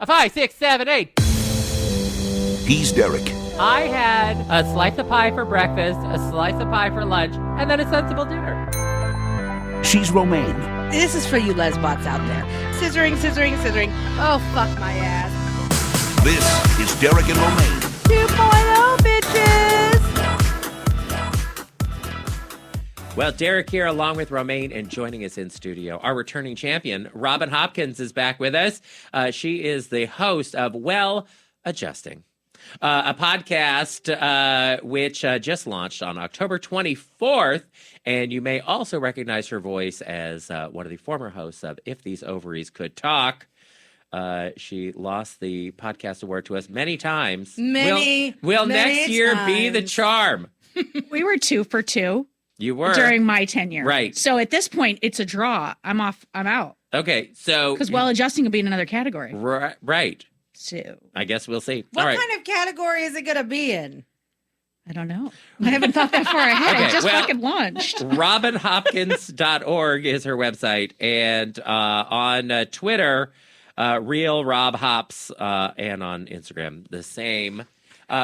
A 5, 6, 7, 8. He's Derek. I had a slice of pie for breakfast, a slice of pie for lunch, and then a sensible dinner. She's Romaine. This is for you lesbots out there. Scissoring, scissoring, scissoring. Oh, fuck my ass. This is Derek and Romaine. 2.0, bitches! Well, Derek here along with Romaine, and joining us in studio, our returning champion, Robin Hopkins, is back with us. She is the host of Well Adjusting, a podcast which just launched on October 24th. And you may also recognize her voice as one of the former hosts of If These Ovaries Could Talk. She lost the podcast award to us many times. Will next year be the charm? We were 2 for 2. You were. During my tenure. Right. So at this point, it's a draw. I'm off. I'm out. Okay, so... Because Well Adjusting will be in another category. Right. So... I guess we'll see. What All right. kind of category is it going to be in? I don't know. I haven't thought that far ahead. Okay, I just well, fucking launched. RobinHopkins.org is her website. And on Twitter, Real Rob Hops, and on Instagram, the same.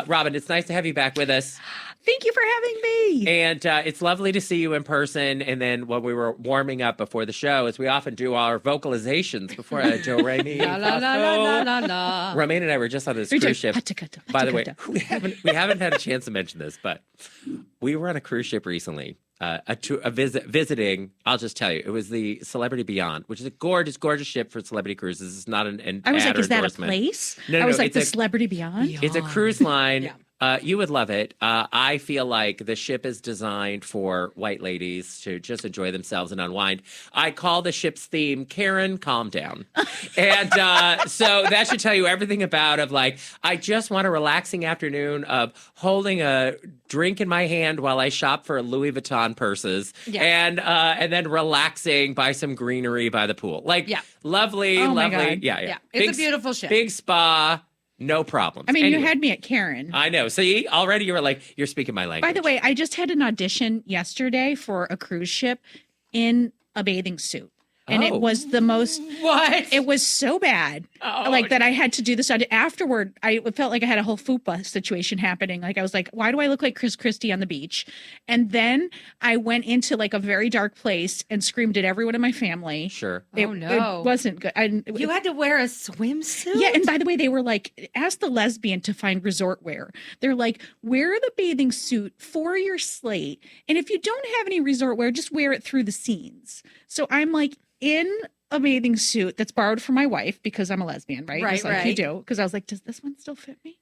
Robin, it's nice to have you back with us. Thank you for having me. And it's lovely to see you in person. And then when we were warming up before the show, as we often do our vocalizations before Do Re Mi La la la la la la la. Romaine and I were just on this cruise ship. By the way, we haven't had a chance to mention this, but we were on a cruise ship recently. Visiting, I'll just tell you, it was the Celebrity Beyond, which is a gorgeous, gorgeous ship for celebrity cruises. It's not an I was ad like, is that a endorsement. place? No, I was like, it's the Celebrity Beyond? It's a cruise line. Yeah. You would love it. I feel like the ship is designed for white ladies to just enjoy themselves and unwind. I call the ship's theme, Karen, calm down. And so that should tell you everything about I just want a relaxing afternoon of holding a drink in my hand while I shop for Louis Vuitton purses. Yeah. And then relaxing by some greenery by the pool. Lovely, Oh my lovely. God. Yeah. It's a beautiful ship. Big spa. No problems. I mean, Anyway. you had me at Karen. I know. See, already you were like, you're speaking my language. By the way, I just had an audition yesterday for a cruise ship in a bathing suit. And Oh. it was the most, What? it was so bad. That I had to do this. Afterward, I felt like I had a whole fupa situation happening. I was like, why do I look like Chris Christie on the beach? And then I went into a very dark place and screamed at everyone in my family. Sure. It, Oh, no. It wasn't good. You had to wear a swimsuit? Yeah, and by the way, they were like, ask the lesbian to find resort wear. They're like, wear the bathing suit for your slate. And if you don't have any resort wear, just wear it through the scenes. So I'm like in a bathing suit that's borrowed from my wife because I'm a lesbian, right? Right, Just like right. you do. Because I was like, does this one still fit me?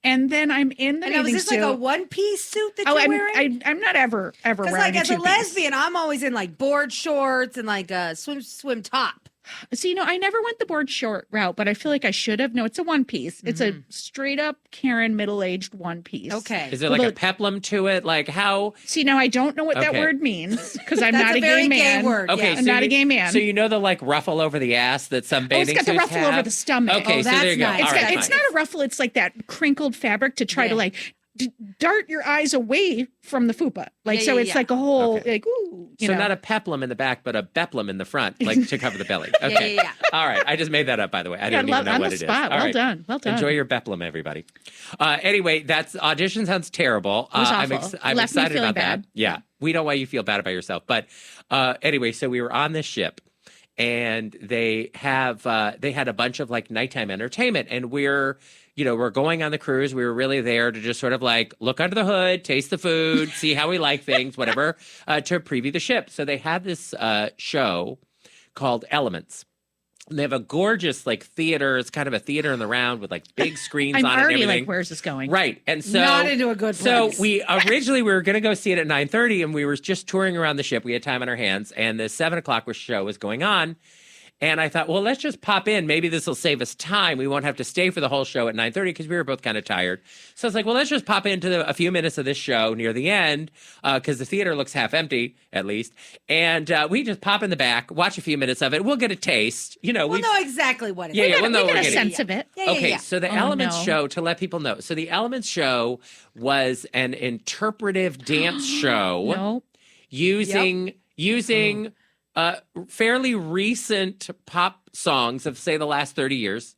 And then I'm in the And bathing was this suit. like a one-piece suit that Oh, you're wearing? I'm not ever Because wearing as a a two-piece. lesbian, I'm always in board shorts and a swim top. See, I never went the board short route, but I feel like I should have. No, it's a one piece. It's a straight up Karen middle-aged one piece. Okay. Is there a peplum to it? How? See, now I don't know what that Okay. word means because I'm That's not a a very gay man. gay word. Okay, yeah. I'm not a gay man. So you know the ruffle over the ass that some Oh, bathing it's got the suits ruffle over have? the stomach. Okay, Oh, so there that's you go. nice. All right, It's fine. not a ruffle. It's like that crinkled fabric to try to dart your eyes away from the fupa. So yeah, it's yeah. like a whole Okay. ooh. So not a peplum in the back, but a beplum in the front, to cover the belly. Okay. yeah. All right. I just made that up, by the way. I don't even know on what the it is. spot. All Well right. done. Well done. Enjoy your beplum, everybody. Anyway, that's audition sounds terrible. It was I'm, awful. I'm Left me excited feeling about bad. that. Yeah. We know why you feel bad about yourself. But anyway, so we were on this ship and they had a bunch of nighttime entertainment, and we're going on the cruise. We were really there to just sort of look under the hood, taste the food, see how we like things, whatever, to preview the ship. So they had this show called Elements. And they have a gorgeous theater. It's kind of a theater in the round with big screens I'm on it and already everything. where's this going? Right. And so Not into a good So place. we originally we were going to go see it at 9:30, and we were just touring around the ship. We had time on our hands, and the 7:00 show was going on. And I thought, well, let's just pop in. Maybe this will save us time. We won't have to stay for the whole show at 9:30 because we were both kind of tired. So I was like, well, let's just pop into a few minutes of this show near the end because the theater looks half empty, at least. And we just pop in the back, watch a few minutes of it. We'll get a taste. We'll know exactly what it is. Yeah, We we'll know get we're a getting. sense of it. Yeah, Okay, yeah. so the Oh, Elements no. show, to let people know. So the Elements show was an interpretive dance show No. using fairly recent pop songs of, say, the last 30 years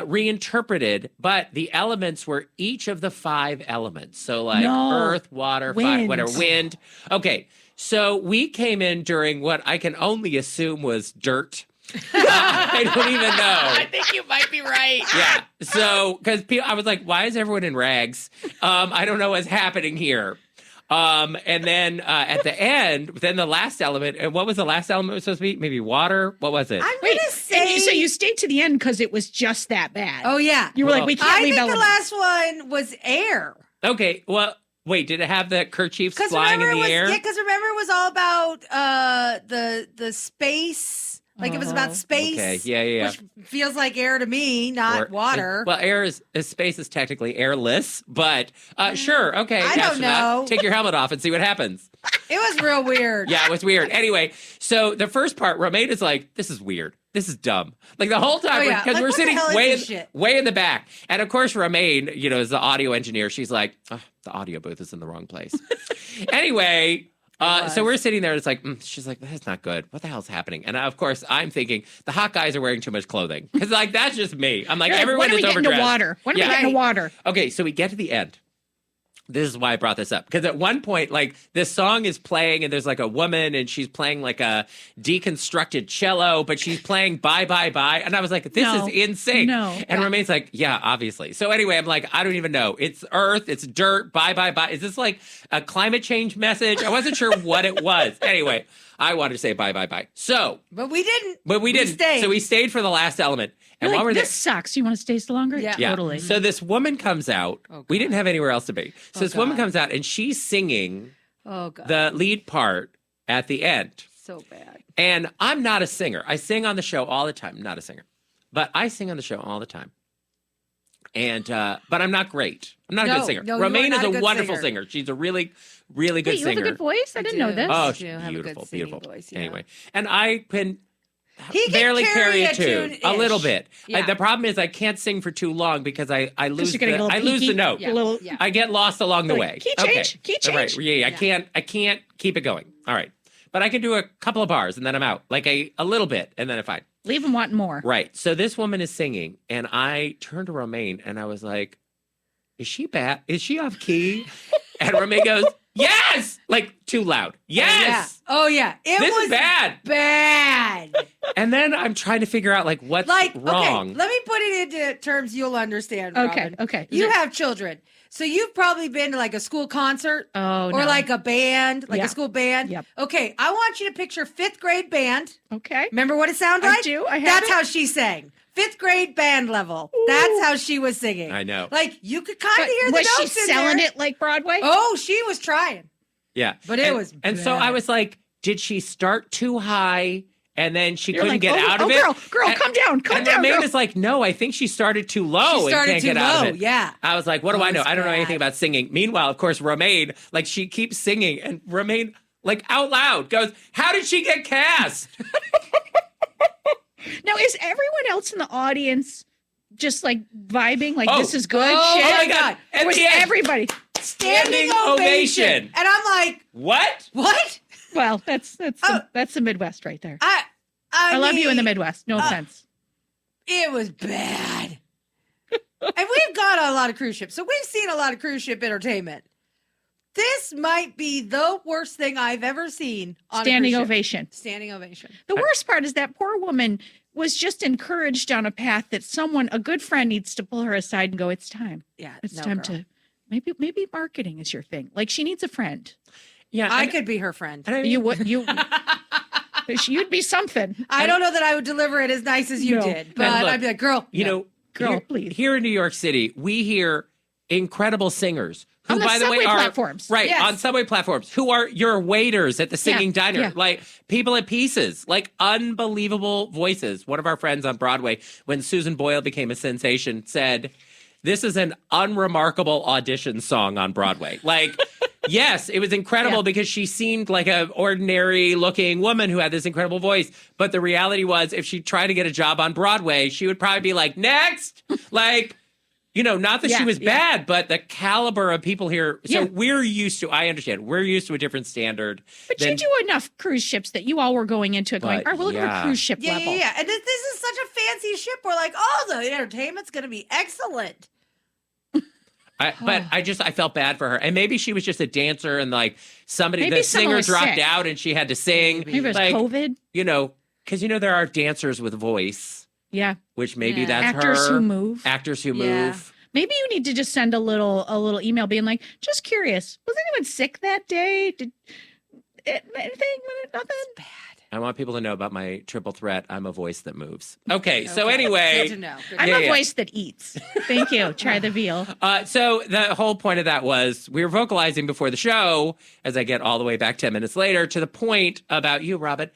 reinterpreted, but the elements were each of the 5 elements. So like No. earth, water, fire, whatever, wind. Okay, so we came in during what I can only assume was dirt. I don't even know. I think you might be right. Yeah. So, because I was like, why is everyone in rags? I don't know what's happening here. And then at the end, then the last element, and what was the last element supposed to be? Maybe water? What was it? I'm gonna say. So you stayed to the end because it was just that bad. Oh yeah. You were Well, like, we can't I leave think the elements. last one was air. Okay, well, wait, did it have the kerchiefs Because flying remember in the air? Yeah, because remember it was all about the space. Like it was about space. Okay, yeah. Which feels like air to me, not water. Well, space is technically airless, but sure, okay. I don't astronaut, know. Take your helmet off and see what happens. It was real weird. Yeah, it was weird. Anyway, so the first part, Romaine is like, this is weird. This is dumb. Like the whole time, Oh, yeah. because Like, we're what the sitting hell is this shit? way in the back. And of course, Romaine, is the audio engineer. She's like, oh, the audio booth is in the wrong place. Anyway, so we're sitting there. And it's like, she's like, that's not good. What the hell's happening? And of course, I'm thinking the hot guys are wearing too much clothing. Because like, that's just me. I'm like, You're like, everyone when are is we getting overdressed. to water? When are we Yeah. getting to water? Okay, so we get to the end. This is why I brought this up. Because at one point, like, this song is playing, and there's like a woman, and she's playing like a deconstructed cello, but she's playing Bye, Bye, Bye. And I was like, this No. is insane. No. And Romaine's like, yeah, obviously. So anyway, I'm like, I don't even know. It's earth, it's dirt, bye, bye, bye. Is this like a climate change message? I wasn't sure what it was. Anyway, I wanted to say bye, bye, bye. So, But we didn't. but we didn't. stayed. So we stayed for the last element. And You're while like, we're this sucks. You want to stay longer? Yeah. yeah. Totally. So this woman comes out. We didn't have anywhere else to be. So this woman God. comes out and she's singing Oh god. the lead part at the end. So bad. And I'm not a singer. I sing on the show all the time. I'm not a singer. But I sing on the show all the time. And but I'm not great. I'm not a good singer. No, you are Romaine not is a a good wonderful singer. singer. She's a really, really good Wait, you have singer. a good voice? I didn't know this. Oh, You she's have a good beautiful, singing beautiful. voice, yeah. Anyway, and I can He can barely carry a tune, tune-ish. a little bit. Yeah. The problem is I can't sing for too long because I lose you're gonna get a little I lose the peaky. note. Yeah. A little, Yeah. I get lost along the Like, way. key change, key Right. change. Yeah, I can't keep it going. All right. But I can do a couple of bars and then I'm out. Like a little bit and then I'm fine. Leave them wanting more. Right. So this woman is singing and I turned to Romaine and I was like, is she bad? Is she off key? And Romaine goes, yes! Like too loud. Yes! Oh yeah. It This was is bad. bad. And then I'm trying to figure out like what's Like wrong. okay, let me put it into terms you'll understand. Okay, Robin. okay. You have children, so you've probably been to like a school concert. Oh, Or no. like a band, like Yeah. a school band. Yep. Okay, I want you to picture 5th grade band. Okay. Remember what it sounded I like? do. I have That's it. how she sang. 5th grade band level. That's how she was singing. I know. Like you could kind of But hear the was she notes in selling there. it like Broadway? Oh, she was trying. Yeah. But it And- was And so bad. I was like, did she start too high and then she You're couldn't like, get oh, out of oh, it? girl, And- calm down, calm and down, Romaine girl. is like, no, I think she started too low She started and too can't get out low. of it. Yeah. I was like, what do Oh, I know? it's I don't know bad. anything about singing. Meanwhile, of course, Romaine, like she keeps singing and Romaine, like out loud goes, how did she get cast? Now, is everyone else in the audience just like vibing? Like, Oh. this is good Oh, shit? Oh my my God. God. At Or was the end, everybody? Standing ovation. And I'm like, what? what? Well, that's the Midwest right there. I I love you in the mean, Midwest. No offense. It was bad. And we've gone on a lot of cruise ships, so we've seen a lot of cruise ship entertainment. This might be the worst thing I've ever seen on Standing a cruise ship. ovation. Standing ovation. The worst part is that poor woman was just encouraged down a path that someone, a good friend, needs to pull her aside and go, it's time. Yeah, It's no, time girl. to maybe marketing is your thing. Like she needs a friend. Yeah. I and- could be her friend. and I mean, You would you'd be something. I don't know that I would deliver it as nice as you No. did, but And look, I'd be like, girl, you know, Girl, here, please. Here in New York City, we hear incredible singers who, On the by the way, subway are platforms. right Yes. on subway platforms. Who are your waiters at the singing diner, yeah. like people at Pieces, like unbelievable voices. One of our friends on Broadway, when Susan Boyle became a sensation, said, "This is an unremarkable audition song on Broadway." Like. Yes, it was incredible Yeah. because she seemed like an ordinary looking woman who had this incredible voice. But the reality was, if she tried to get a job on Broadway, she would probably be like, next. Like, not that she was bad, but the caliber of people here. So we're used to, I understand, we're used to a different standard. But you do enough cruise ships that you all were going into it going, all right, we're looking for cruise ship level. Yeah. And this is such a fancy ship. We're like, oh, the entertainment's going to be excellent. But I felt bad for her. And maybe she was just a dancer and like Maybe the someone singer was dropped sick. out and she had to sing. Maybe it was like, COVID. Because there are dancers with voice. Yeah. Which maybe that's Actors her. who move. Actors who Yeah. move. Maybe you need to just send a little email being like, just curious, was anyone sick that day? Did anything? Nothing? Bad. I want people to know about my triple threat. I'm a voice that moves. Okay. So anyway. Good to know. I'm a voice that eats. Thank you. Try the veal. So the whole point of that was we were vocalizing before the show, as I get all the way back 10 minutes later, to the point about you, Robin,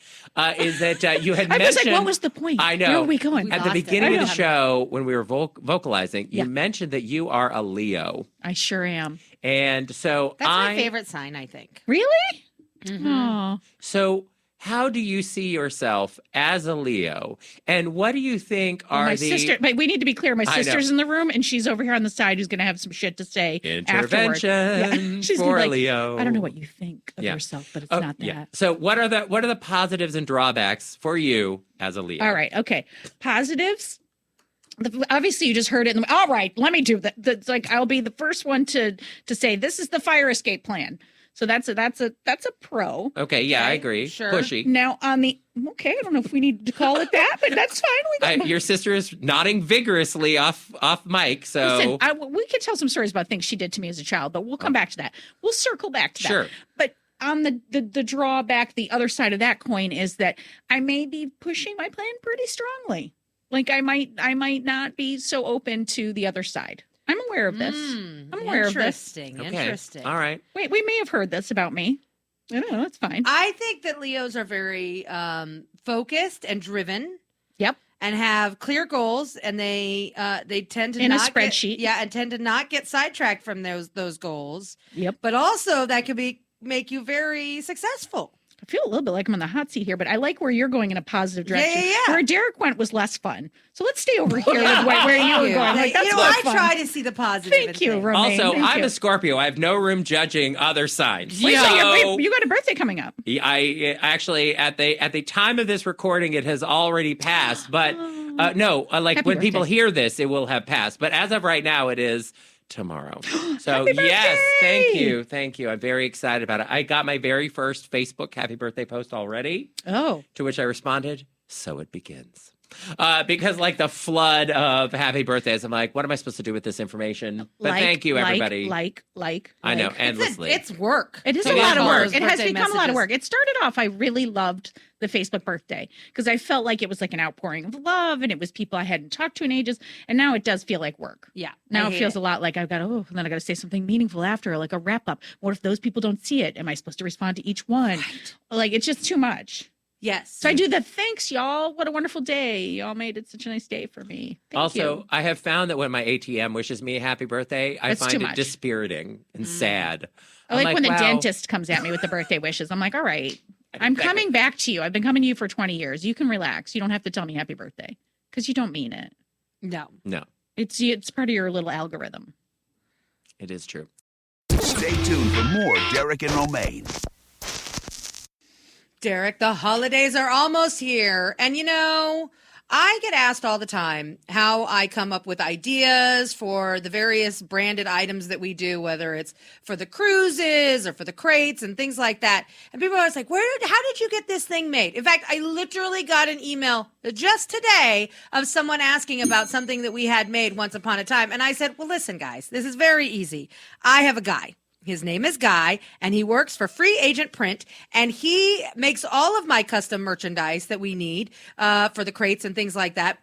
is that you had I mentioned. was like, what was the point? I know. Where are we going? At the lost it. beginning I of the know. show, when we were vocalizing, you Yeah. mentioned that you are a Leo. I sure am. And so That's my favorite sign, I think. Really? Mhm. Oh. So how do you see yourself as a Leo? And what do you think Well, are my the sister, but we need to be clear. My I know. sister's in the room, and she's over here on the side who's going to have some shit to say afterward. intervention She's for gonna be like, Leo? I don't know what you think of Yeah. yourself, but it's Oh, not that. yeah. So what are the positives and drawbacks for you as a Leo? All right. Okay. Positives. Obviously, you just heard it. All right. Let me do that. It's like I'll be the first one to say this is the fire escape plan. So that's a pro. Okay, yeah, I Okay, agree. sure. Pushy. Now on the I don't know if we need to call it that, but that's fine. Your sister is nodding vigorously off mic, so Listen, we could tell some stories about things she did to me as a child, but we'll come back to that. We'll circle back to that. Sure. But on the drawback, the other side of that coin is that I may be pushing my plan pretty strongly. Like I might not be so open to the other side. I'm aware of this. I'm aware of this. Interesting. All right. Wait, we may have heard this about me. I don't know. It's fine. I think that Leos are very focused and driven. Yep. And have clear goals, and they tend to In a not spreadsheet. and tend to not get sidetracked from those goals. Yep. But also that could make you very successful. I feel a little bit like I'm on the hot seat here, but I like where you're going in a positive direction. Yeah. Where Derek went was less fun. So let's stay over here with where you were going. Like, that's more I fun. try to see the positive. Thank in you, things. Romaine. Also, Thank I'm you. a Scorpio. I have no room judging other signs. Wait, so So, you got a birthday coming up. I actually at the time of this recording, it has already passed. But no, like Happy when people birthday. hear this, it will have passed. But as of right now, it is tomorrow. So Happy yes, birthday! thank you. I'm very excited about it. I got my very first Facebook happy birthday post already, Oh. to which I responded, "So it begins." Because like the flood of happy birthdays, I'm like, what am I supposed to do with this information? But thank you, everybody. I know, endlessly. It's work. It is to a get lot of all work. those It has birthday become a lot of messages. work. It started off, I really loved the Facebook birthday because I felt like it was like an outpouring of love and it was people I hadn't talked to in ages. And now it does feel like work. Yeah. Now I it hate feels a lot like and then I got to say something meaningful after, like a wrap up. What if those people don't see it? Am I supposed to respond to each one? Right. Like, it's just too much. Yes. So I do the thanks, y'all. What a wonderful day. Y'all made it such a nice day for me. Thank Also, you. I have found that when my ATM wishes me a happy birthday, I That's find too it much. dispiriting and sad. I I'm like when the wow. dentist comes at me with the birthday wishes. I'm like, all right, I'm Exactly. coming back to you. I've been coming to you for 20 years. You can relax. You don't have to tell me happy birthday because you don't mean it. No. No, It's part of your little algorithm. it is true. Stay tuned for more Derek and Romaine. Derek, the holidays are almost here. And I get asked all the time how I come up with ideas for the various branded items that we do, whether it's for the cruises or for the crates and things like that. And people are always like, how did you get this thing made? In fact, I literally got an email just today of someone asking about something that we had made once upon a time. And I said, well, listen, guys, this is very easy. I have a guy. His name is Guy, and he works for Free Agent Print, and he makes all of my custom merchandise that we need for the crates and things like that.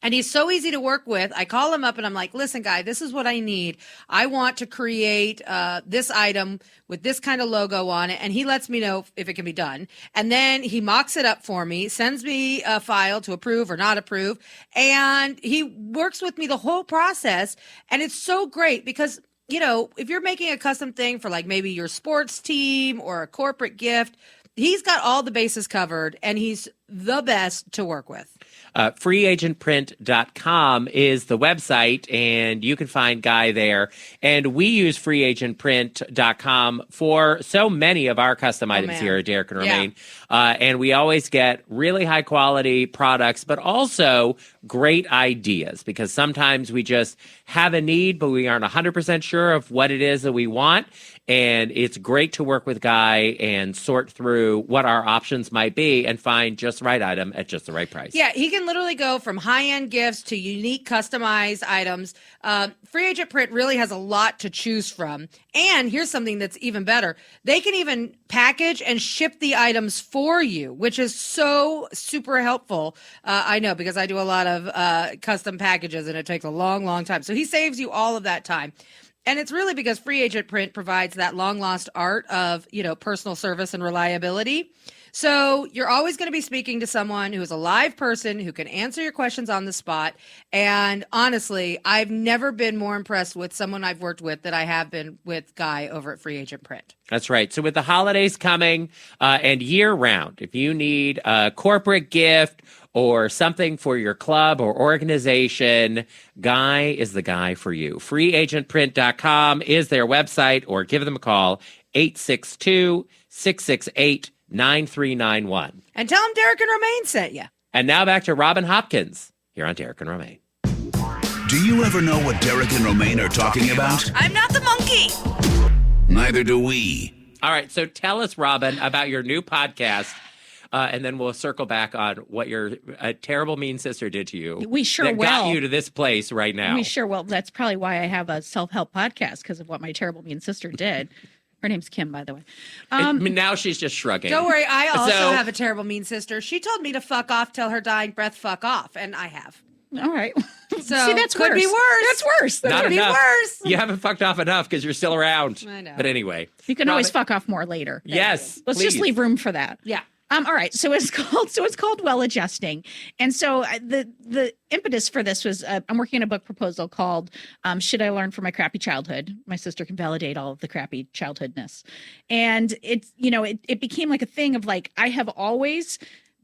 And he's so easy to work with. I call him up and I'm like, listen, Guy, this is what I need. I want to create this item with this kind of logo on it. And he lets me know if it can be done. And then he mocks it up for me, sends me a file to approve or not approve. And he works with me the whole process. And it's so great because if you're making a custom thing for like maybe your sports team or a corporate gift, he's got all the bases covered and he's the best to work with. freeagentprint.com is the website, and you can find Guy there. And we use freeagentprint.com for so many of our custom items man. here at Derek and Yeah. Romaine. And we always get really high quality products, but also great ideas, because sometimes we just have a need, but we aren't 100% sure of what it is that we want. And it's great to work with Guy and sort through what our options might be and find just the right item at just the right price. Yeah, he can literally go from high-end gifts to unique customized items. Free Agent Print really has a lot to choose from. And here's something that's even better. They can even package and ship the items for you, which is so super helpful. I know, because I do a lot of custom packages, and it takes a long, long time. So he saves you all of that time. And it's really because Free Agent Print provides that long lost art of, personal service and reliability. So you're always going to be speaking to someone who is a live person who can answer your questions on the spot. And honestly, I've never been more impressed with someone I've worked with than I have been with Guy over at Free Agent Print. That's right. So with the holidays coming and year round, if you need a corporate gift or something for your club or organization, Guy is the guy for you. Freeagentprint.com is their website, or give them a call, 862-668-9391. And tell him Derek and Romaine sent you. And now back to Robin Hopkins here on Derek and Romaine. Do you ever know what Derek and Romaine are talking about? I'm not the monkey. Neither do we. All right, so tell us, Robin, about your new podcast, and then we'll circle back on what your terrible mean sister did to you. We sure that got will. you to this place right now. We sure will. That's probably why I have a self-help podcast, because of what my terrible mean sister did. Her name's Kim, by the way. Now she's just shrugging. Don't worry, I also So- have a terrible mean sister. She told me to fuck off till her dying breath fuck off, and I have. All right. So See, that's could worse. be worse. That's worse. That Not could be enough. worse. You haven't fucked off enough because you're still around. I know. But anyway. You can always Robin- fuck off more later. Yes. Let's just please. leave room for that. Yeah. All right. So it's called Well Adjusting. And so the impetus for this was I'm working on a book proposal called Should I Learn from My Crappy Childhood? My sister can validate all of the crappy childhoodness. And it's, it became like a thing of like, I have always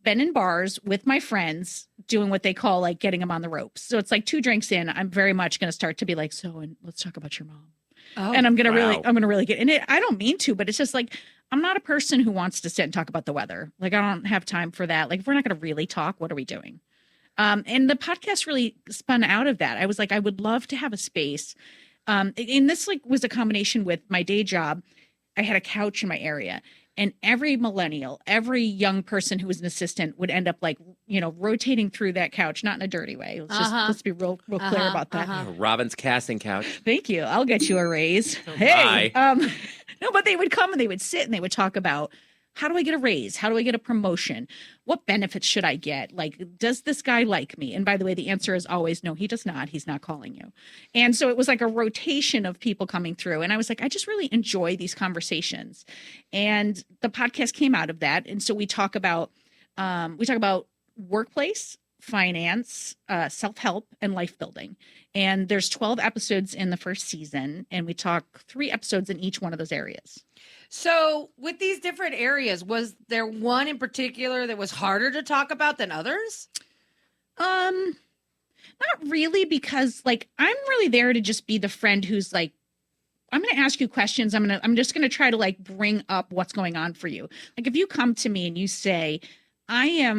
been in bars with my friends doing what they call like getting them on the ropes. So it's like 2 drinks in, I'm very much going to start to be like, and let's talk about your mom. Oh, And I'm going wow. to really get in it. I don't mean to, but it's just like, I'm not a person who wants to sit and talk about the weather. Like, I don't have time for that. Like, if we're not going to really talk, what are we doing? And the podcast really spun out of that. I was like, I would love to have a space. And this like was a combination with my day job. I had a couch in my area, and every millennial, every young person who was an assistant would end up like, rotating through that couch, not in a dirty way. Let's be real clear about that. Robin's casting couch. Thank you. I'll get you a raise. Hey. No, but they would come and they would sit and they would talk about, how do I get a raise? How do I get a promotion? What benefits should I get? Like, does this guy like me? And by the way, the answer is always no, he does not. He's not calling you. And so it was like a rotation of people coming through. And I was like, I just really enjoy these conversations. And the podcast came out of that. And so we talk about workplace, finance, self-help, and life building. And there's 12 episodes in the first season, and we talk 3 episodes in each one of those areas. So with these different areas, was there one in particular that was harder to talk about than others? Not really, because like I'm really there to just be the friend who's like, I'm going to ask you questions. I'm just going to try to like bring up what's going on for you. Like if you come to me and you say, I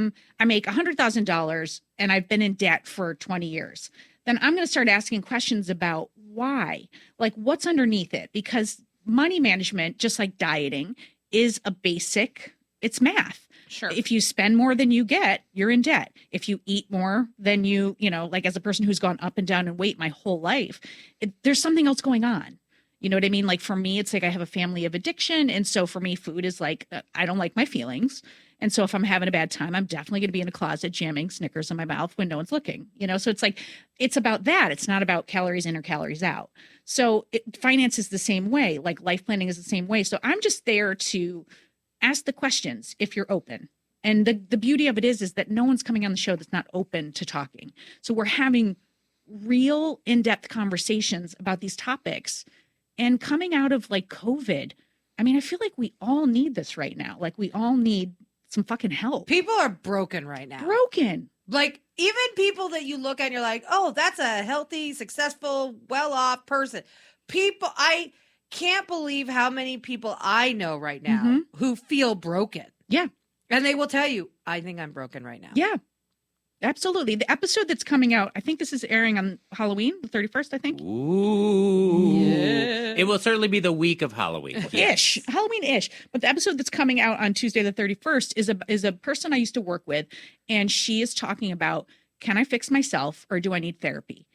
make $100,000 and I've been in debt for 20 years, then I'm going to start asking questions about why, like what's underneath it, because money management, just like dieting, is it's math. Sure. If you spend more than you get, you're in debt. If you eat more than like as a person who's gone up and down in weight my whole life, there's something else going on. You know what I mean? Like for me, it's like I have a family of addiction. And so for me, food is like, I don't like my feelings. And so if I'm having a bad time, I'm definitely going to be in a closet jamming Snickers in my mouth when no one's looking, So it's like, it's about that. It's not about calories in or calories out. So finance is the same way. Like life planning is the same way. So I'm just there to ask the questions if you're open. And the beauty of it is that no one's coming on the show that's not open to talking. So we're having real in-depth conversations about these topics. And coming out of like COVID, I mean, I feel like we all need this right now. Like we all need some fucking help. People are broken right now. Broken. Like, even people that you look at and you're like, oh, that's a healthy, successful, well-off person. People, I can't believe how many people I know right now who feel broken. Yeah. And they will tell you, I think I'm broken right now. Yeah. Absolutely. The episode that's coming out, I think this is airing on Halloween, the 31st, I think. Ooh. Yeah. It will certainly be the week of Halloween. Ish. Halloween-ish. But the episode that's coming out on Tuesday the 31st is a person I used to work with, and she is talking about, can I fix myself or do I need therapy?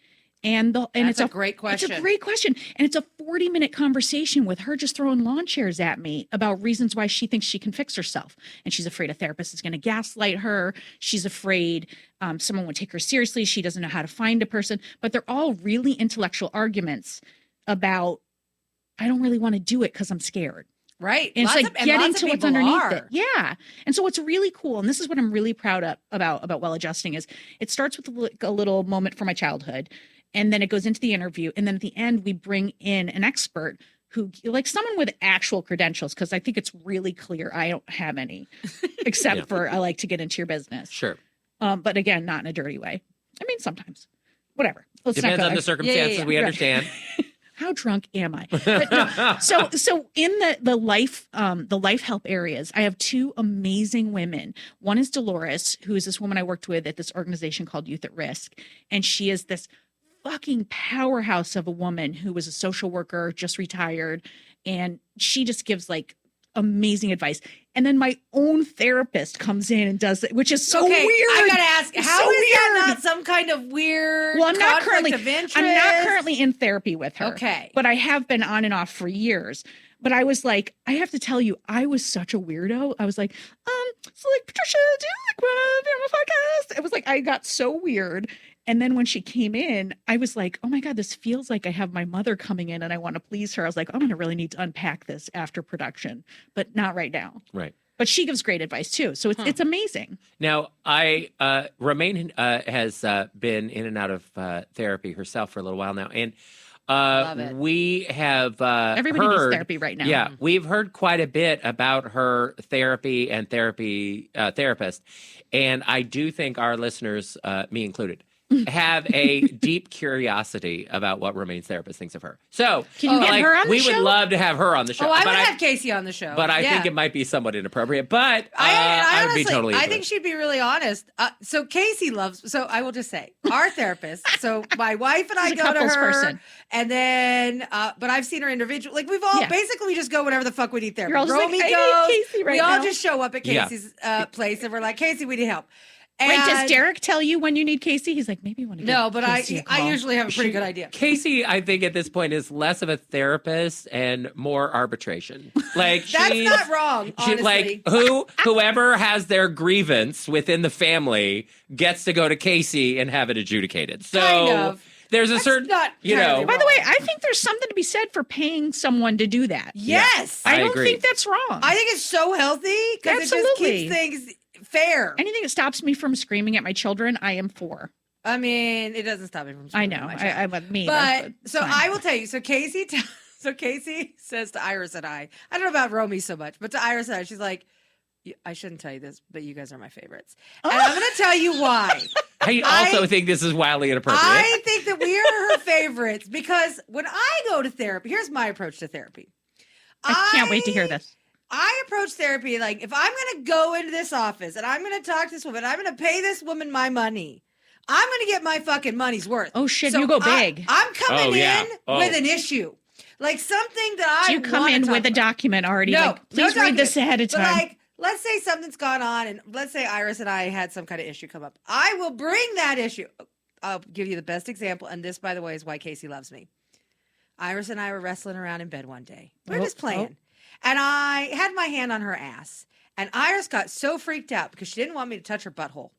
And it's a great question. It's a great question. And it's a 40-minute conversation with her just throwing lawn chairs at me about reasons why she thinks she can fix herself. And she's afraid a therapist is going to gaslight her. She's afraid someone would take her seriously. She doesn't know how to find a person. But they're all really intellectual arguments about, I don't really want to do it because I'm scared. Right. And it's like getting to what's underneath it. Yeah. And so what's really cool, and this is what I'm really proud of about Well Adjusting, is it starts with a little moment from my childhood. And then it goes into the interview. And then at the end, we bring in an expert who, like someone with actual credentials, because I think it's really clear I don't have any, except for I like to get into your business. Sure. But again, not in a dirty way. I mean, sometimes. Whatever. Depends on the circumstances. We understand. How drunk am I? But no, so in the life help areas, I have two amazing women. One is Dolores, who is this woman I worked with at this organization called Youth at Risk. And she is this fucking powerhouse of a woman who was a social worker, just retired. And she just gives like amazing advice. And then my own therapist comes in and does it, which is so weird. I gotta ask, how is that not some kind of weird conflict of interest? I'm not currently in therapy with her. Okay. But I have been on and off for years. But I was like, I have to tell you, I was such a weirdo. I was like, so like, Patricia, do you like want to be on my podcast? It was like, I got so weird. And then when she came in, I was like, oh my God, this feels like I have my mother coming in and I want to please her. I was like, I'm going to really need to unpack this after production, but not right now. Right. But she gives great advice too. So it's amazing. Now, Romaine has been in and out of therapy herself for a little while now. And we have everybody needs therapy right now. Yeah, we've heard quite a bit about her therapy and therapist. And I do think our listeners, me included, have a deep curiosity about what Romaine's therapist thinks of her. So, can you get her on the show? We would love to have her on the show. Oh, I would have Casey on the show. But I think it might be somewhat inappropriate. But I would be totally I think she'd be really honest. So Casey so I will just say, our therapist, so my wife and I go to her. And then, but I've seen her individual. Like we've all, basically we just go whenever the fuck we need therapy. Romy goes, Casey we all just show up at Casey's place and we're like, Casey, we need help. And wait, does Derek tell you when you need Casey? He's like, maybe you want to. No, but I usually have a pretty good idea. Casey, I think at this point is less of a therapist and more arbitration. Like that's not wrong. Honestly. Like whoever has their grievance within the family gets to go to Casey and have it adjudicated. So kind of. There's a certain, By the way, I think there's something to be said for paying someone to do that. Yes, I don't agree. think that's wrong. I think it's so healthy because it just keeps things fair. Anything that stops me from screaming at my children, I am for. I mean, it doesn't stop me from screaming. I know. I'm with me. But so I will tell you. So Casey says to Iris and I don't know about Romy so much, but to Iris and I, she's like, I shouldn't tell you this, but you guys are my favorites. And I'm going to tell you why. I also think this is wildly inappropriate. I think that we are her favorites because when I go to therapy, here's my approach to therapy. I can't wait to hear this. I approach therapy like if I'm going to go into this office and I'm going to talk to this woman, I'm going to pay this woman my money. I'm going to get my fucking money's worth. Oh shit, you go big. I'm coming in with an issue. Like something that you come in with a document already. No, like, please read this ahead of time. But like, let's say something's gone on and let's say Iris and I had some kind of issue come up. I will bring that issue. I'll give you the best example. And this, by the way, is why Casey loves me. Iris and I were wrestling around in bed one day. We were just playing. And I had my hand on her ass. And Iris got so freaked out because she didn't want me to touch her butthole.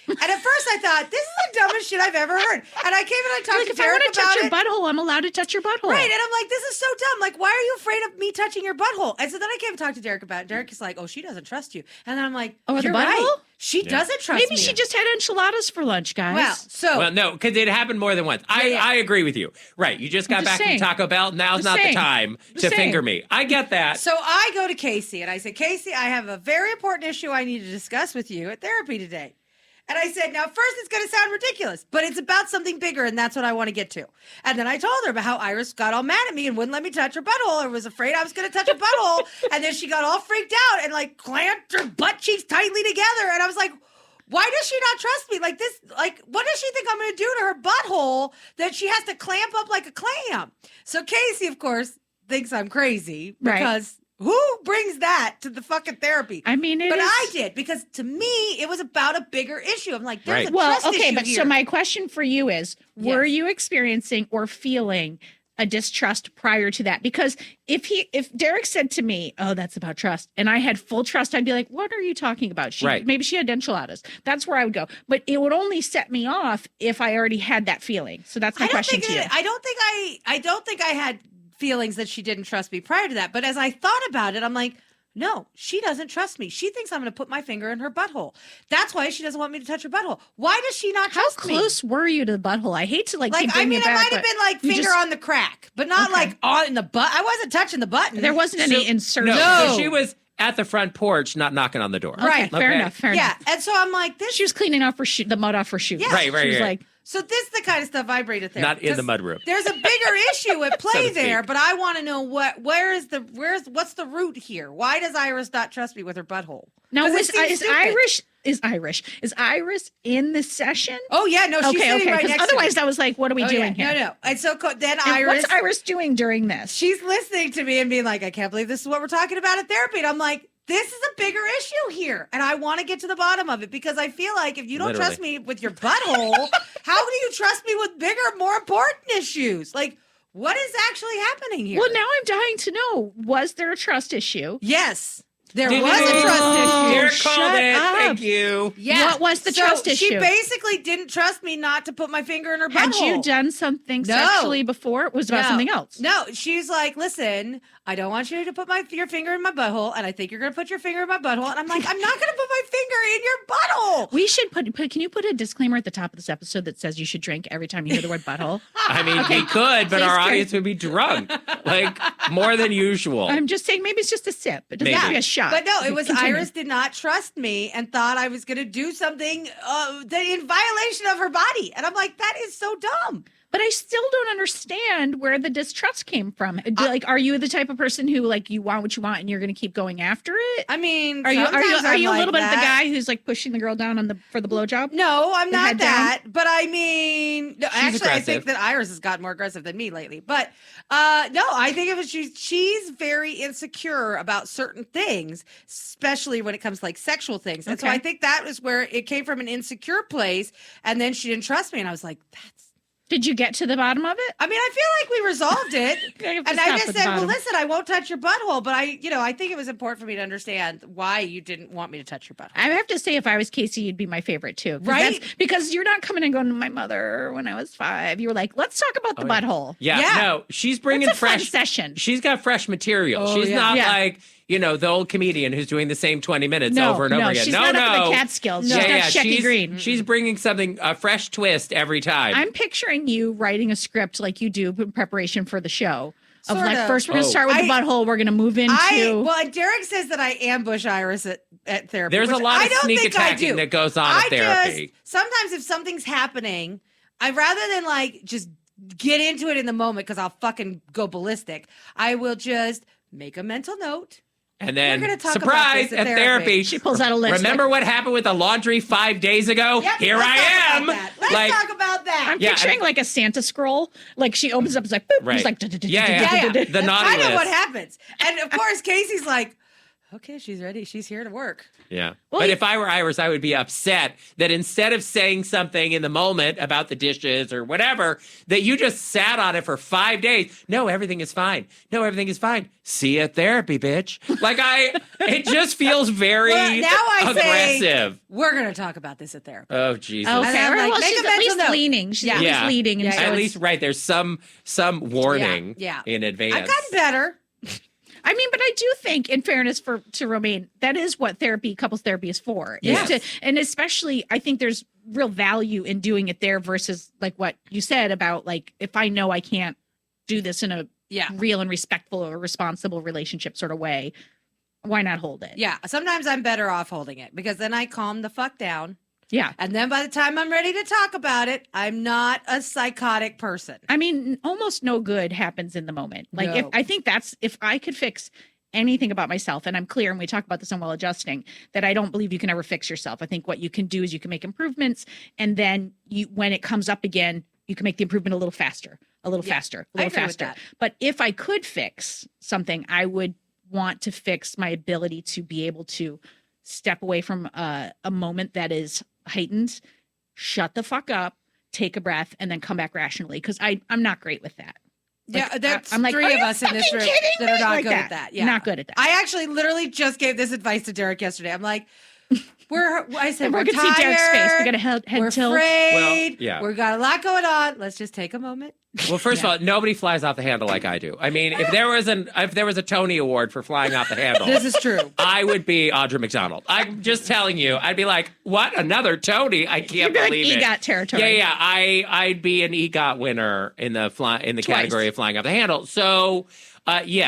And at first I thought, this is the dumbest shit I've ever heard. And I came and I talked to Derek about it. If I want to touch your butthole, I'm allowed to touch your butthole. Right. And I'm like, this is so dumb. Like, why are you afraid of me touching your butthole? And so then I came and talked to Derek about it. Derek is like, oh, she doesn't trust you. And then I'm like, you're right. She doesn't trust me. Maybe she just had enchiladas for lunch, guys. Well, no, because it happened more than once. I agree with you. Right. You just got back from Taco Bell. Now's not the time to finger me. I get that. So I go to Casey and I say, Casey, I have a very important issue I need to discuss with you at therapy today. And I said, now, first, it's going to sound ridiculous, but it's about something bigger, and that's what I want to get to. And then I told her about how Iris got all mad at me and wouldn't let me touch her butthole or was afraid I was going to touch her butthole. And then she got all freaked out and, like, clamped her butt cheeks tightly together. And I was like, why does she not trust me? Like, this, like, what does she think I'm going to do to her butthole that she has to clamp up like a clam? So Casey, of course, thinks I'm crazy because who brings that to the fucking therapy? I mean, I did, because to me, it was about a bigger issue. I'm like, there's a trust issue but here. so my question for you is, were you experiencing or feeling a distrust prior to that? Because if Derek said to me, oh, that's about trust, and I had full trust, I'd be like, what are you talking about? Maybe she had enchiladas. That's where I would go. But it would only set me off if I already had that feeling. So that's my question to you. I don't think I had feelings that she didn't trust me prior to that. But as I thought about it, I'm like, no, she doesn't trust me. She thinks I'm going to put my finger in her butthole. That's why she doesn't want me to touch her butthole. Why does she not trust me? How close were you to the butthole? I hate to keep bringing it back. It might have been like finger on the crack, but not like on in the butt. I wasn't touching the button. There wasn't any insertion. No, so she was at the front porch, not knocking on the door. Right. Fair enough. Yeah. And so I'm like, this. She was cleaning off the mud off her shoes. Yeah. Right. She was like, so this is the kind of stuff I bring to therapy. Not in the mudroom. There's a bigger issue at play So there, but I want to know what's the root here? Why does Iris not trust me with her butthole? now is Iris in the session? Oh yeah, no, she's sitting right next to me. Otherwise, I was like, what are we doing here? No. And so then And Iris, what's Iris doing during this? she's listening to me and being like, I can't believe this is what we're talking about at therapy. And I'm like, this is a bigger issue here. And I want to get to the bottom of it, because I feel like if you don't trust me with your butthole, how do you trust me with bigger, more important issues? Like, what is actually happening here? Well, now I'm dying to know, was there a trust issue? Yes. There was a trust issue. Derek called it. up. Thank you. Yeah. What was the trust issue? She basically didn't trust me not to put my finger in her butthole. Had you done something sexually before? It was about something else. No, she's like, listen, I don't want you to put your finger in my butthole, and I think you're going to put your finger in my butthole. And I'm like, I'm not going to put my finger in your butthole. We should can you put a disclaimer at the top of this episode that says you should drink every time you hear the word butthole? I mean, we could, but our audience would be drunk, like more than usual. I'm just saying, maybe it's just a sip. It doesn't have to be a shot. But no, it was Continue. Iris did not trust me and thought I was going to do something in violation of her body. And I'm like, that is so dumb. But I still don't understand where the distrust came from. Like, are you the type of person who, like, you want what you want and you're going to keep going after it? I mean, are you a like little bit of the guy who's like pushing the girl down for the blowjob? No, I'm not head that. But I mean, no, actually, aggressive. I think that Iris has gotten more aggressive than me lately. But no, I think it was she's very insecure about certain things, especially when it comes to like sexual things. And so I think that was where it came from, an insecure place. And then she didn't trust me, and I was like, Did you get to the bottom of it? I mean, I feel like we resolved it. And I just said, well, listen, I won't touch your butthole, but I think it was important for me to understand why you didn't want me to touch your butthole. I have to say, if I was Casey, you'd be my favorite too. Right? Because you're not coming and going to my mother when I was 5. You were like, let's talk about the butthole. Yeah, no, she's bringing That's a fresh fun session. She's got fresh material. She's not like, the old comedian who's doing the same 20 minutes over and over again. She's not up in the Catskills. She's got Shecky Green. She's bringing something, a fresh twist every time. I'm picturing you writing a script like you do in preparation for the show. Sort like, of. first we're going to start with the butthole. We're going to move into... Well, Derek says that I ambush Iris at therapy. There's a lot of sneak attacking that goes on at therapy. Sometimes if something's happening, rather than like just get into it in the moment because I'll fucking go ballistic, I will just make a mental note. And then, we're gonna talk surprise, about this at therapy. She pulls out a list. Remember what happened with the laundry 5 days ago? Yep, Here I am. Let's talk about that. I'm picturing like a Santa scroll. Like she opens up, it's like, boop. Right. It's like, The That's naughty kind of list. what happens. And of course, Casey's like, okay, she's ready. She's here to work. Yeah. But if I were Iris, I would be upset that instead of saying something in the moment about the dishes or whatever, that you just sat on it for 5 days. No, everything is fine. No, everything is fine. See you at therapy, bitch. Like it just feels very aggressive. We're going to talk about this at therapy. Oh, Jesus. Okay. Well, She's at least leaning. She's at least leading. And at least, right. There's some warning in advance. I've gotten better. I mean, but I do think, in fairness to Romaine, that is what couples therapy is for. Yes. And especially, I think there's real value in doing it there versus like what you said about like, if I know I can't do this in a real and respectful or responsible relationship sort of way, why not hold it? Yeah. Sometimes I'm better off holding it because then I calm the fuck down. Yeah. And then by the time I'm ready to talk about it, I'm not a psychotic person. I mean, almost no good happens in the moment. Like, No. if I could fix anything about myself, and I'm clear, and we talk about this on Well Adjusting, that I don't believe you can ever fix yourself. I think what you can do is you can make improvements, and then when it comes up again, you can make the improvement a little faster, a little faster, a I little agree with faster. that. But if I could fix something, I would want to fix my ability to be able to step away from a moment that is heightened, shut the fuck up, take a breath, and then come back rationally. Because I'm not great with that. Yeah, that's I'm like, three "Are of you us in this fucking room kidding that are me?" not Like good that. at that. Yeah. Not good at that. I actually literally just gave this advice to Derek yesterday. I'm like, I said, Everyone we're can see Derek's face. We tired. got a head We're tilt. afraid. Well, yeah. We've got a lot going on. Let's just take a moment. Well, first of all, nobody flies off the handle like I do. I mean, if there was a Tony Award for flying off the handle, This is true. I would be Audra McDonald. I'm just telling you. I'd be like, what? Another Tony? I can't You'd be like believe it. EGOT territory. Yeah. I'd be an EGOT winner in the category of flying off the handle. So,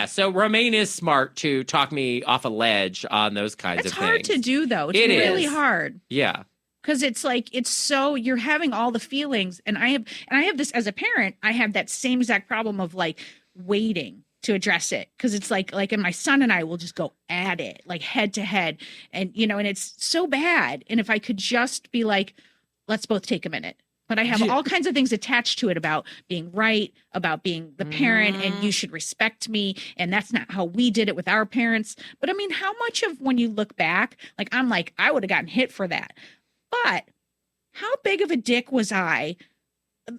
so Romaine is smart to talk me off a ledge on those kinds It's of hard things. to do, though. It's It really is. hard. Yeah. Because it's like, you're having all the feelings. And I have this as a parent, I have that same exact problem of like waiting to address it. Because it's like, and my son and I will just go at it, like head to head. And, and it's so bad. And if I could just be like, let's both take a minute. But I have all kinds of things attached to it about being right, about being the parent, and you should respect me. And that's not how we did it with our parents. But I mean, how much of when you look back, like, I'm like, I would have gotten hit for that. But how big of a dick was I?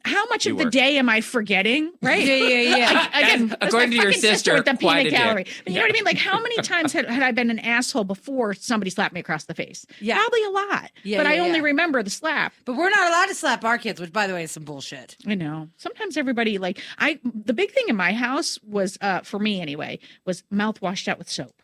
How much You of the were. day am I forgetting? Right? Yeah. Again, That's- that's according my to your fucking sister, with the quite peanut a dick. gallery. But you know what I mean? Like, how many times had I been an asshole before somebody slapped me across the face? Yeah. Probably a lot. Yeah, but I yeah, only yeah. remember the slap. But we're not allowed to slap our kids, which, by the way, is some bullshit. I know. Sometimes everybody the big thing in my house was, for me anyway, was mouth washed out with soap,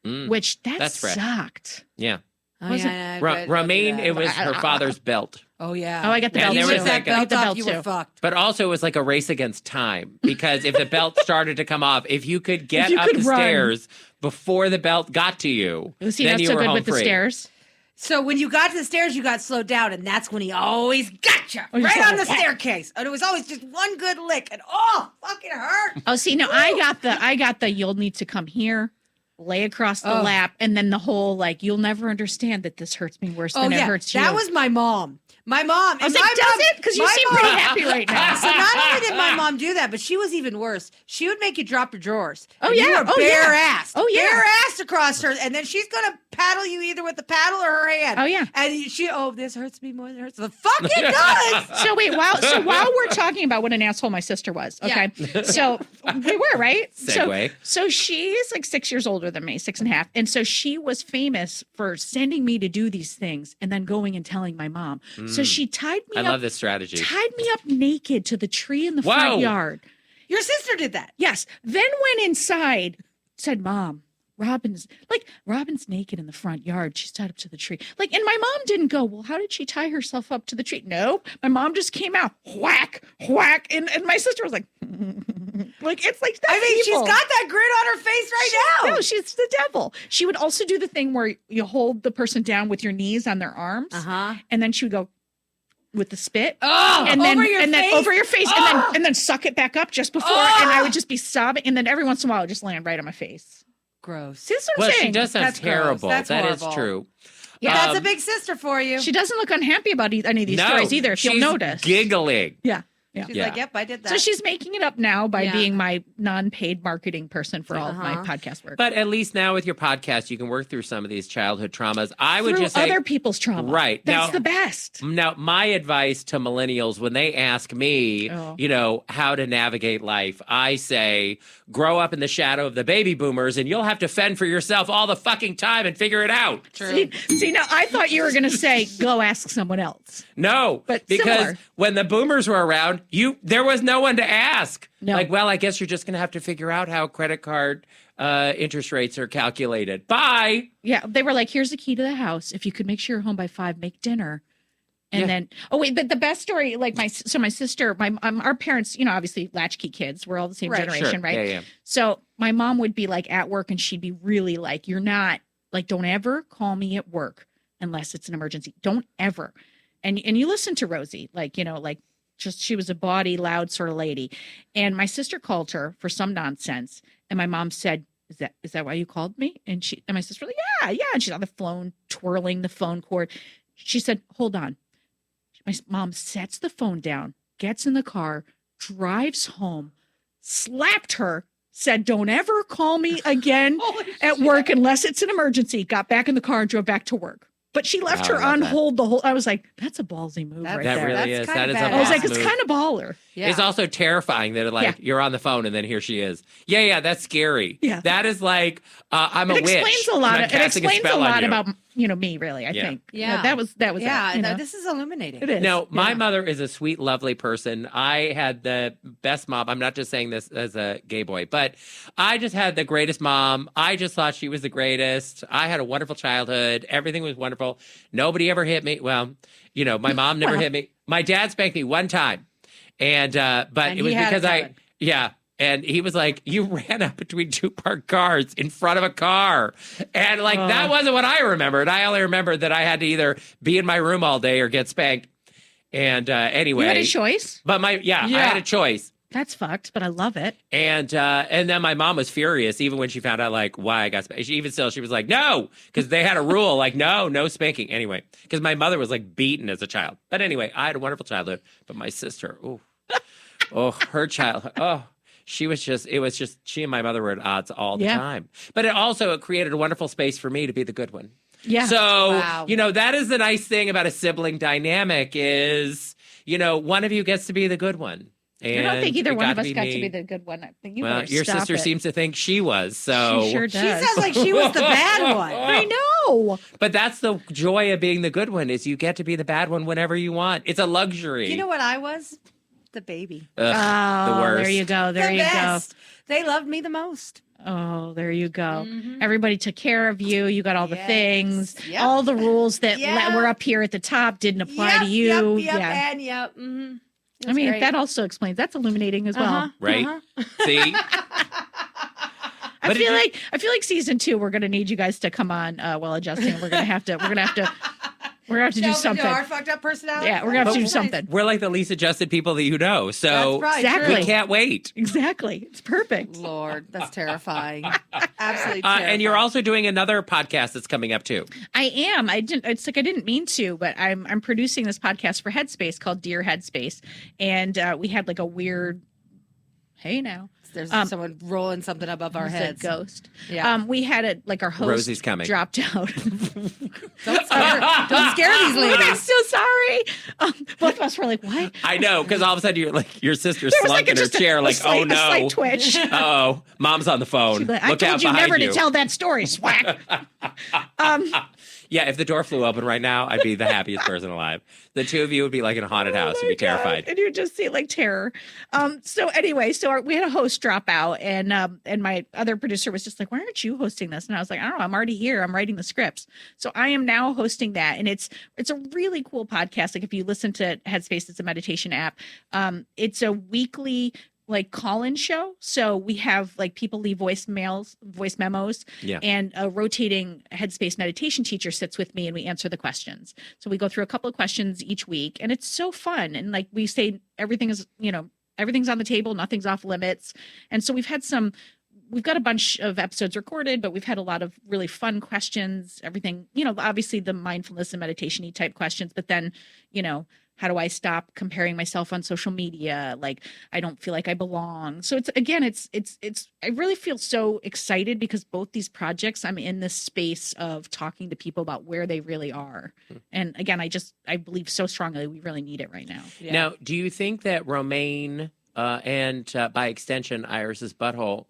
which That's fresh. sucked. Yeah. Oh, Was it- Romaine, it was her father's belt. Oh, yeah. Oh, I got the Yeah, belt there You was ripped too. that like I belt got the off, belt you too. were fucked. But also, it was like a race against time because if the belt started to come off, if you could get you up could the run. stairs before the belt got to you, Was he then not you so were good home with the free. stairs? So when you got to the stairs, you got slowed down, and that's when he always got you you right saw on the the whack. staircase. And it was always just one good lick, and fucking hurt. Oh, see, no, I got the you'll need to come here, lay across the lap, and then the whole like you'll never understand that this hurts me worse than it hurts you. That was my mom. My mom. I was and like, my does mom- it? Because you my seem mom- pretty happy right now. So not only did my mom do that, but she was even worse. She would make you drop your drawers. Oh, And you yeah. were Oh, bare yeah. assed. Oh, yeah. Bare assed across her, and then she's gonna paddle you either with the paddle or her hand. Oh, yeah. And this hurts me more than it hurts. The fuck it does. So wait, while we're talking about what an asshole my sister was, okay? So we were, right? Segue. So she's like 6 years older than me, 6.5. And so she was famous for sending me to do these things and then going and telling my mom. So she tied me I up. love this strategy. Tied me up naked to the tree in the Whoa. front yard. Your sister did that. Yes. Then went inside, said, Mom, Robin's naked in the front yard. She's tied up to the tree. Like, and my mom didn't go, well, how did she tie herself up to the tree? No, my mom just came out, whack, whack. And my sister was like, like, it's like, that's I mean, she's evil. got that grin on her face right now. No, she's the devil. She would also do the thing where you hold the person down with your knees on their arms. Uh-huh. And then she would go with the spit. Oh, and then over your and face? then over your face, Oh. and then suck it back up just before, Oh. and I would just be sobbing, and then every once in a while, it would just land right on my face. Gross. See, that's what I'm Well, saying. she does sound That's gross. terrible. That's That is horrible. true. Yeah. That's a big sister for you. She doesn't look unhappy about any of these No, stories either. If you'll she's notice, giggling. yeah, yeah. She's Yeah. like, yep, I did that. So she's making it up now by Yeah. being my non-paid marketing person for all of my Uh-huh. podcast work. But at least now with your podcast, you can work through some of these childhood traumas. I would through just say, other people's trauma, Right. That's Now- the best. now, my advice to millennials when they ask me, Oh. how to navigate life, I say, grow up in the shadow of the baby boomers and you'll have to fend for yourself all the fucking time and figure it out. True. See, now I thought you were going to say, go ask someone else. No, But because similar. when the boomers were around, there was no one to ask. No. Like, well, I guess you're just going to have to figure out how credit card interest rates are calculated. Bye. Yeah, they were like, here's the key to the house. If you could make sure you're home by 5, make dinner. And Yeah. then, but the best story, like my sister, our parents, obviously latchkey kids, we're all the same Right. generation, Sure. right? Yeah, yeah. So my mom would be like at work and she'd be really like, you're not, like, don't ever call me at work. unless it's an emergency. Don't ever. And you listen to Rosie, like, like just, she was a bawdy, loud sort of lady. And my sister called her for some nonsense. And my mom said, is that why you called me? And my sister was like, yeah. And she's on the phone, twirling the phone cord. She said, hold on. My mom sets the phone down, gets in the car, drives home, slapped her, said, don't ever call me again at work unless it's an emergency. Got back in the car and drove back to work. But she left her on hold the whole. I was like, that's a ballsy move right that there. really That's is. kinda That is a badass. boss I was like, move. it's kind of baller. Yeah. It's also terrifying that you're on the phone and then here she is. Yeah, that's scary. Yeah. That is like I'm a It witch. explains a lot. and I'm It casting explains a spell on lot you. about me, really. I think. Yeah. That was Yeah, it, you know? this is illuminating. It is. No, my Yeah. mother is a sweet, lovely person. I had the best mom. I'm not just saying this as a gay boy, but I just had the greatest mom. I just thought she was the greatest. I had a wonderful childhood. Everything was wonderful. Nobody ever hit me. Well, my mom never hit me. My dad spanked me one time. But And it was he had it because coming. and he was like, you ran up between two parked cars in front of a car. And that wasn't what I remembered. I only remembered that I had to either be in my room all day or get spanked. And anyway. You had a choice. But I had a choice. That's fucked, but I love it. And then my mom was furious, even when she found out why I got spanked. She was like, no, because they had a rule, no spanking. Anyway, because my mother was beaten as a child. But anyway, I had a wonderful childhood. But my sister, her childhood, she and my mother were at odds all the time. But it created a wonderful space for me to be the good one. Yeah. So, Wow. that is the nice thing about a sibling dynamic is, one of you gets to be the good one. And I don't think either it one of us got me. to be the good one. I think you Well, better your stop sister it. seems to think she was. So She sure does. She sounds like she was the bad one. I know. But that's the joy of being the good one is you get to be the bad one whenever you want. It's a luxury. You know what I was? The baby. Ugh, the worst. There you go. There the you best. They loved me the most. go. Oh, there you go. Mhm. Everybody took care of you. You got all the Yes. things. Yep. All the rules that Yeah. were up here at the top didn't apply Yep, to you. Yep, Yeah. and yep. Mm-hmm. I mean, that also explains. That's illuminating as well. Right? See? I But feel like season 2 we're gonna need you guys to come on while adjusting. We're gonna have to do something. Our fucked up personality. Yeah, we're gonna have to do Nice. something. We're like the least adjusted people that you know. So That's right. Exactly. we can't wait. Exactly. It's perfect. Lord, that's terrifying. Absolutely terrifying. And you're also doing another podcast that's coming up too. I am. I didn't mean to, but I'm producing this podcast for Headspace called Dear Headspace, and we had a weird. Hey now. There's someone rolling something above our It's a heads. ghost. Yeah. We had our host Rosie's coming. dropped out. Don't scare these I'm ladies. so sorry. Both of us were like, what? I know, because all of a sudden you're your sister There was slunk in her just chair, a slight, oh no. a slight twitch. Oh, mom's on the phone. Like, I Look out told you behind never you. to tell that story, Swack. Yeah, if the door flew open right now, I'd be the happiest person alive. The two of you would be like in a haunted house. You'd be terrified. And you would just see terror. So anyway, we had a host drop out, and my other producer was just like, "Why aren't you hosting this?" And I was like, "I don't know. I'm already here. I'm writing the scripts." So I am now hosting that, and it's a really cool podcast. If you listen to Headspace, it's a meditation app. It's a weekly call-in show. So we have people leave voice memos, Yeah. and a rotating Headspace meditation teacher sits with me and we answer the questions. So we go through a couple of questions each week, and it's so fun. And we say everything's on the table, nothing's off limits. And so we've got a bunch of episodes recorded, but we've had a lot of really fun questions, everything, obviously the mindfulness and meditation-y type questions, but then, how do I stop comparing myself on social media? I don't feel like I belong. So it's I really feel so excited because both these projects, I'm in this space of talking to people about where they really are. And again, I believe so strongly we really need it right now. Yeah. Now, do you think that Romaine and by extension Iris's butthole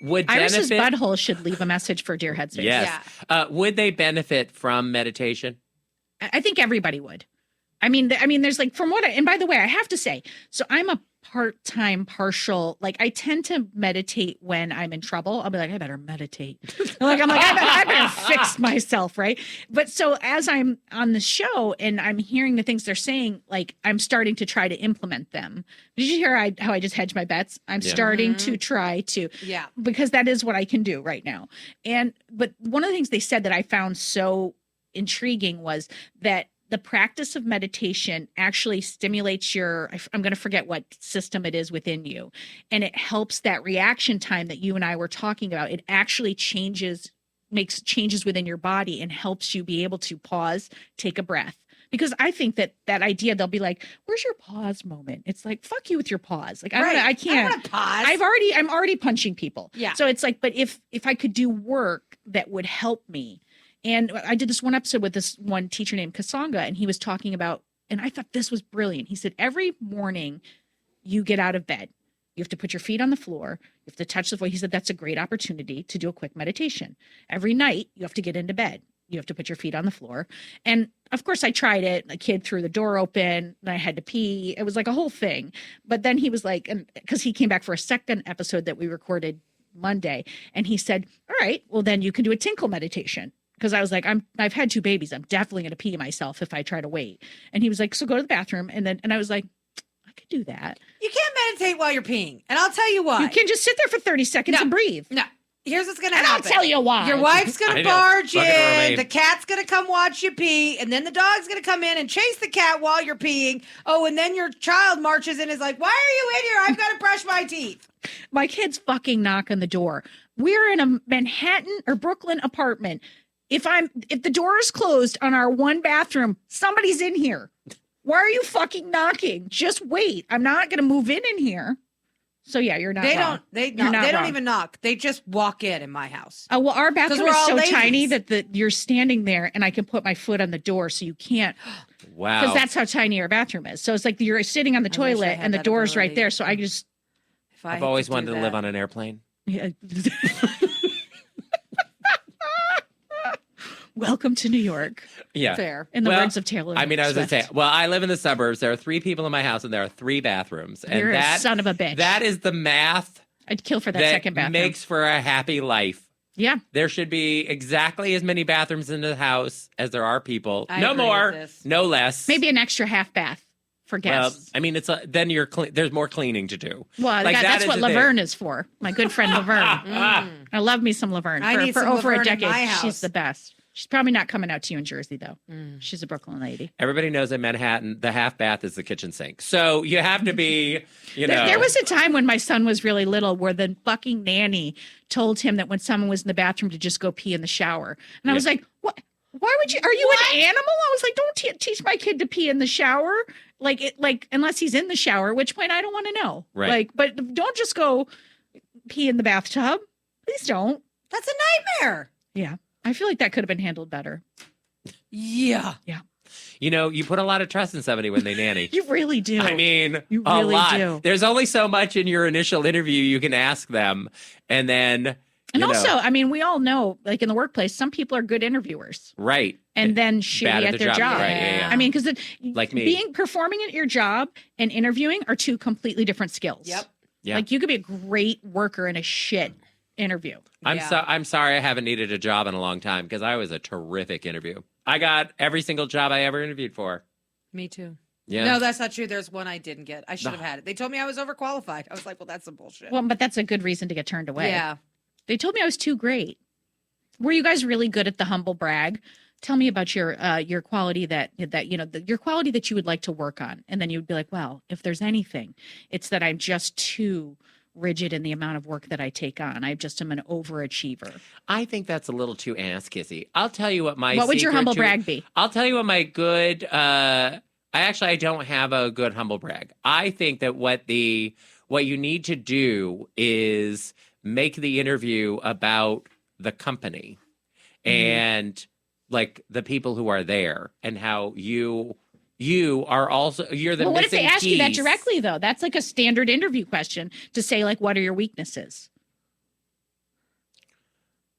would Iris's benefit? butthole should leave a message for Dear Headspace. Yes. Would they benefit from meditation? I think everybody would. I mean, there's from what and by the way, I have to say, so I'm a part-time partial, I tend to meditate when I'm in trouble. I'll be like, I better meditate. I better fix myself. Right. But so as I'm on the show and I'm hearing the things they're saying, I'm starting to try to implement them. Did you hear how I just hedged my bets? I'm starting to try to, because that is what I can do right now. But one of the things they said that I found so intriguing was that the practice of meditation actually stimulates I'm going to forget what system it is within you. And it helps that reaction time that you and I were talking about. It actually makes changes within your body and helps you be able to pause, take a breath. Because I think that idea, they'll be like, where's your pause moment? It's like, fuck you with your pause. Like, I can't. I want to pause. I'm already punching people. Yeah. So it's like, but if I could do work that would help me. And I did this one episode with this one teacher named Kasanga, and he was talking about, and I thought this was brilliant. He said, every morning you get out of bed, you have to put your feet on the floor. You have to touch the floor. He said, that's a great opportunity to do a quick meditation. Every night you have to get into bed. You have to put your feet on the floor. And of course I tried it. A kid threw the door open and I had to pee. It was like a whole thing. But then he was like, and because he came back for a second episode that we recorded Monday, and he said, all right, well then you can do a tinkle meditation. Because I was like, I've had 2 babies. I'm definitely going to pee myself if I try to wait. And he was like, so go to the bathroom. And I was like, I could do that. You can't meditate while you're peeing. And I'll tell you why. You can just sit there for 30 seconds and breathe. No. Here's what's going to And happen. I'll tell you why. Your wife's going I to know. barge Fucking in. Romaine. The cat's going to come watch you pee. And then the dog's going to come in and chase the cat while you're peeing. Oh, and then your child marches in and is like, why are you in here? I've got to brush my teeth. My kids fucking knock on the door. We're in a Manhattan or Brooklyn apartment. If the door is closed on our one bathroom, somebody's in here. Why are you fucking knocking? Just wait. I'm not going to move in here. So yeah, you're not wrong. They You're not don't wrong. even knock. They just walk in my house. Oh, well, our bathroom we're is all so ladies. tiny that you're standing there and I can put my foot on the door so you can't. Wow. Because that's how tiny our bathroom is. So it's like you're sitting on the I wish I toilet had and the that door's right ability. there. So I just. If I I've always could do wanted to that. live on an airplane. Yeah. Welcome to New York, Yeah. Fair. in the Well, words of Taylor. I mean, I was going to Swift. say, well, I live in the suburbs. There are 3 people in my house and there are 3 bathrooms. And You're that a son of a bitch. that is the math I'd kill for that that second bathroom. makes for a happy life. Yeah. There should be exactly as many bathrooms in the house as there are people. I no agree more, with this. no less. Maybe an extra half bath for Well, guests. I mean, then there's more cleaning to do. Well, Like, that's is what the thing. Laverne is for. My good friend Laverne. I love me some Laverne. I For, need for some over Laverne a in decade. my She's house. the best. She's probably not coming out to you in Jersey, though. She's a Brooklyn lady. Everybody knows in Manhattan, the half bath is the kitchen sink. So you have to be, There was a time when my son was really little where the fucking nanny told him that when someone was in the bathroom to just go pee in the shower. And I was like, what? Why would you? Are you an animal? I was like, don't teach my kid to pee in the shower. Like unless he's in the shower, at which point I don't want to know. Right. Like, but don't just go pee in the bathtub. Please don't. That's a nightmare. Yeah. I feel like that could have been handled better. Yeah. You put a lot of trust in somebody when they nanny. You really do. I mean, You a really lot. do. There's only so much in your initial interview you can ask them. And then, and also, I mean, we all know, like in the workplace, some people are good interviewers right. and then shitty Bad at their job. Right, yeah. I mean, because Like me. performing at your job and interviewing are 2 completely different skills. Yep. Yeah. Like you could be a great worker in a shit interview. Yeah. I'm sorry I haven't needed a job in a long time because I was a terrific interview. I got every single job I ever interviewed for. Me too. Yeah. No, that's not true. There's one I didn't get. I should have had it. They told me I was overqualified. I was like, well, that's some bullshit. Well, but that's a good reason to get turned away. yeah. They told me I was too great. Were you guys really good at the humble brag? Tell me about your quality your quality that you would like to work on. And then you would be like, well, if there's anything, it's that I'm just too rigid in the amount of work that I take on. I just am an overachiever. I think that's a little too ass kissy. I'll tell you what my What would your secret humble to- brag be? I'll tell you what my good I don't have a good humble brag. I think that what you need to do is make the interview about the company and like the people who are there and how you're the Well, what if they missing ask you that piece. directly, though? That's like a standard interview question to say, like, what are your weaknesses?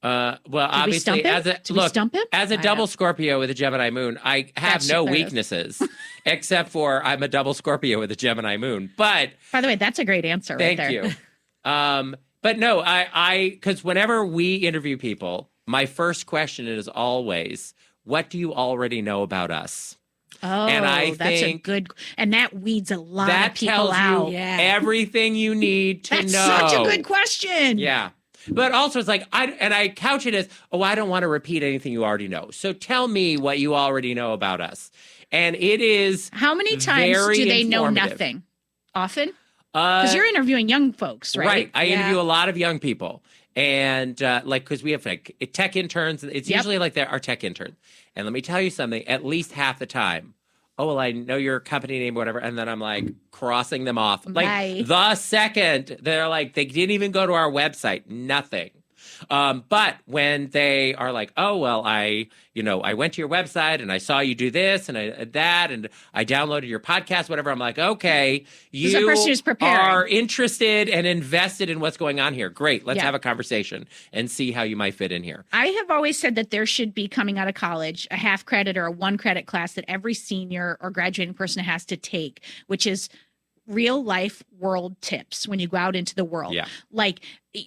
Well, Did we obviously, stump him? Did we stump him? as a I double have. Scorpio with a Gemini moon, I have That's no hilarious. weaknesses except for I'm a double Scorpio with a Gemini moon. But By the way, that's a great answer right thank there. you. But no, because whenever we interview people, my first question is always, "What do you already know about us?" Oh, And I that's think a good, and that weeds a lot That of people tells out. you Yeah. everything you need to That's know. such a good question. Yeah. But also it's like, I couch it as, oh, I don't want to repeat anything you already know. So tell me what you already know about us. And it is How many times very do they know informative. nothing? Often? Because you're interviewing young folks, right? Right. I interview a lot of young people. And because we have like tech interns, it's usually like our tech interns. And let me tell you something, at least half the time, oh, well, I know your company name or whatever. And then I'm like crossing them off. Like Bye. the second they're like, they didn't even go to our website, nothing. But when they are like, oh, well, I went to your website and I saw you do this and that, and I downloaded your podcast, whatever. I'm like, okay, you a person who's preparing. are interested and invested in what's going on here. Great. Let's Yeah. have a conversation and see how you might fit in here. I have always said that there should be, coming out of college, a half credit or a 1 credit class that every senior or graduating person has to take, which is real life world tips when you go out into the world. Yeah. Like,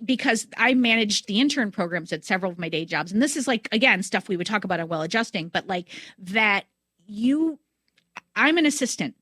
because I managed the intern programs at several of my day jobs. And this is like, again, stuff we would talk about on Well Adjusting, but like that I'm an assistant.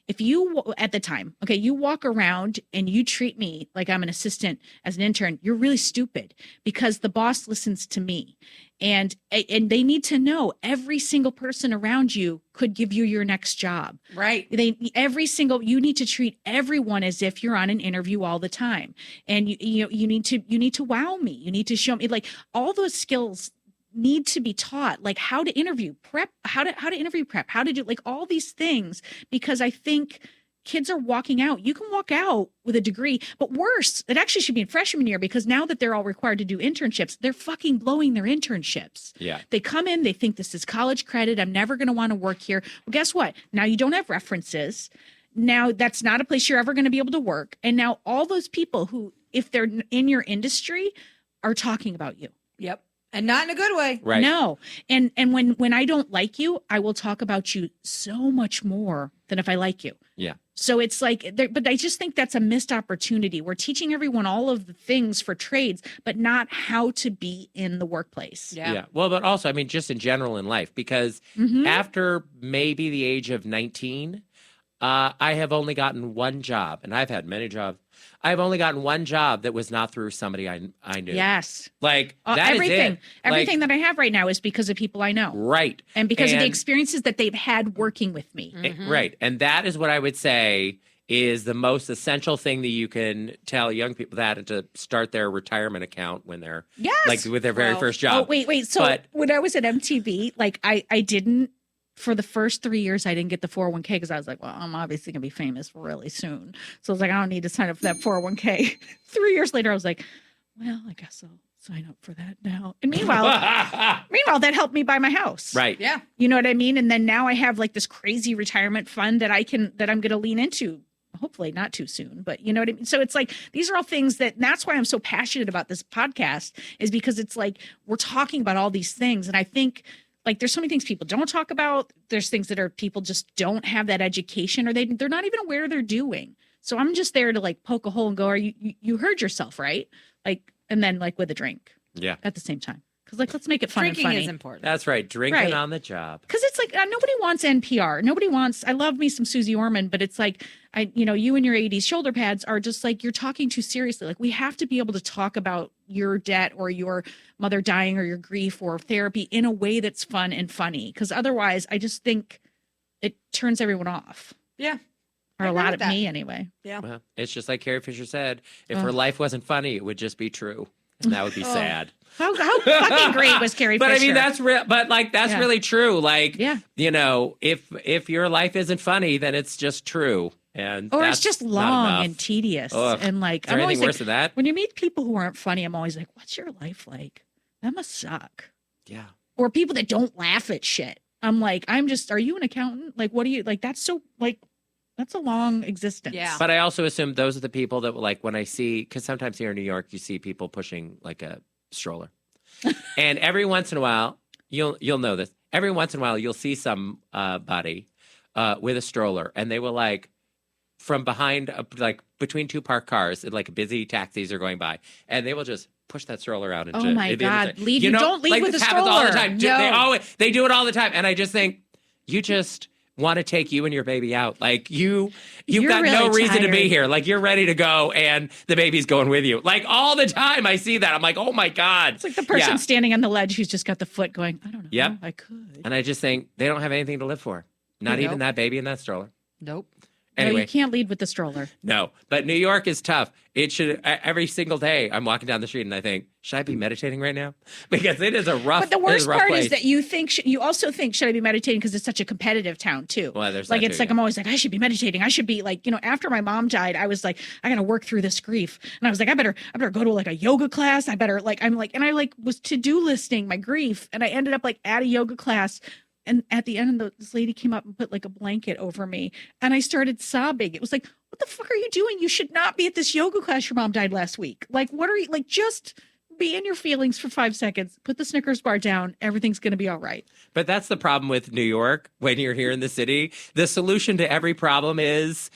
If you, at the time, okay, you walk around and you treat me like I'm an assistant as an intern, you're really stupid, because the boss listens to me. And they need to know every single person around you could give you your next job. Right. You need to treat everyone as if you're on an interview all the time. And you need to wow me. You need to show me, like, all those skills need to be taught, like how to interview prep, how to interview prep, how to do like all these things, because I think kids are walking out. You can walk out with a degree, but worse, it actually should be in freshman year, because now that they're all required to do internships, they're fucking blowing their internships. Yeah. They come in, they think this is college credit. I'm never going to want to work here. Well, guess what? Now you don't have references. Now that's not a place you're ever going to be able to work. And now all those people who, if they're in your industry, are talking about you. Yep. And not in a good way. Right. No. And when I don't like you, I will talk about you so much more than if I like you. Yeah. So it's like, but I just think that's a missed opportunity. We're teaching everyone all of the things for trades, but not how to be in the workplace. Yeah. Well, but also, I mean, just in general in life, because after maybe the age of 19, I have only gotten one job, and I've had many jobs. I've only gotten one job that was not through somebody I knew. Yes. Like that everything. is it. Everything that I have right now is because of people I know. Right. And because of the experiences that they've had working with me. Right. And that is what I would say is the most essential thing that you can tell young people, that, and to start their retirement account when they're like with their very first job. Oh, wait. So when I was at MTV, like I didn't, for the first 3 years, I didn't get the 401k because I was like, well, I'm obviously going to be famous really soon. So I was like, I don't need to sign up for that 401k. 3 years later, I was like, well, I guess I'll sign up for that now. And meanwhile, that helped me buy my house. Right. Yeah. You know what I mean? And then now I have like this crazy retirement fund that I'm going to lean into. Hopefully not too soon, but you know what I mean? So it's like, these are all things that's why I'm so passionate about this podcast, is because it's like, we're talking about all these things. And I think, like, there's so many things people don't talk about. There's things that people just don't have that education, or they're not even aware they're doing. So I'm just there to like poke a hole and go, you heard yourself, right? Like, and then like with a drink. Yeah. At the same time. Because like, let's make it fun Drinking and funny. is important. That's right. Drinking on the job. Because it's like, nobody wants NPR. Nobody wants, I love me some Susie Orman, but it's like, you and your 80s shoulder pads are just like, you're talking too seriously. Like, we have to be able to talk about your debt or your mother dying or your grief or therapy in a way that's fun and funny. Because otherwise, I just think it turns everyone off. Yeah. Or I a agree lot with of that. me anyway. Yeah. Well, it's just like Carrie Fisher said, if her life wasn't funny, it would just be true. And that would be sad. How fucking great was Carrie Fisher? But I mean, that's real. But like, that's really true. Like, if your life isn't funny, then it's just true. And or it's just long and tedious. Ugh. And like, Is there I'm always anything worse like, than that? when you meet people who aren't funny, I'm always like, what's your life like? That must suck. Yeah. Or people that don't laugh at shit. I'm like, are you an accountant? Like, what do you, like, that's so, like, that's a long existence. Yeah. But I also assume those are the people that, like, when I see, because sometimes here in New York, you see people pushing like a stroller. And every once in a while, you'll know this. Every once in a while, you'll see somebody with a stroller, and they will, like, from behind, like between two parked cars, like busy taxis are going by, and they will just push that stroller out. Oh my God! Don't leave like, with a this stroller. happens all the time. No. They do it all the time, and I just think you just want to take you and your baby out. Like you've You're got no really reason to be tired. here. Like you're ready to go and the baby's going with you. Like all the time I see that. I'm like, oh my God. It's like the person standing on the ledge who's just got the foot going, I don't know. Yep. I could. And I just think they don't have anything to live for. Not even Nope. that baby in that stroller. Nope. No, Anyway, you can't lead with the stroller. no. But New York is tough. It should, every single day I'm walking down the street and I think, should I be meditating right now? Because it is a rough But the worst part place. is that you think you also think, should I be meditating? Because it's such a competitive town too. Well, there's like that it's too, like yeah. I'm always like, I should be meditating. I should be like, after my mom died, I was like, I gotta work through this grief. And I was like, I better go to like a yoga class. I better was to-do listing my grief. And I ended up like at a yoga class. And at the end, this lady came up and put like a blanket over me. And I started sobbing. It was like, what the fuck are you doing? You should not be at this yoga class. Your mom died last week. Like, what are you, like, just be in your feelings for 5 seconds. Put the Snickers bar down. Everything's going to be all right. But that's the problem with New York when you're here in the city. The solution to every problem is